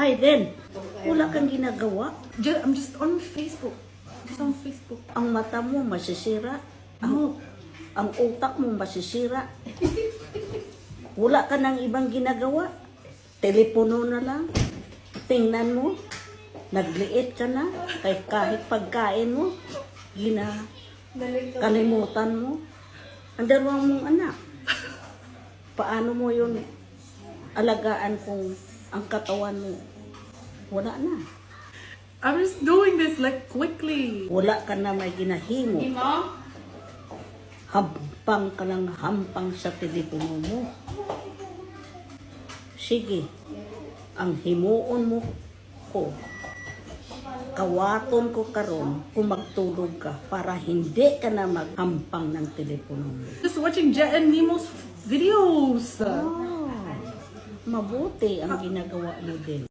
Why then? Wala kang ginagawa. I'm just on Facebook. Just on Facebook. Ang mata mo masisira. Ang utak mo masisira. Wala ka ng ibang ginagawa. Telepono na lang. Tingnan mo. Nagliit ka na. Kahit pagkain mo, kalimutan mo. Ang dalawang mong anak. Paano mo yun alagaan kung ang katawan mo wala na? I'm just doing this like quickly. Wala ka na may ginahimo. Mom? Hampang ka lang hampang sa telepono mo. Sige, ang himuon mo ko, kawaton ko karon kung magtulog ka para hindi ka na maghampang ng telepono mo. Just watching Jet and Nemo's videos. Mabuti ang ginagawa mo din.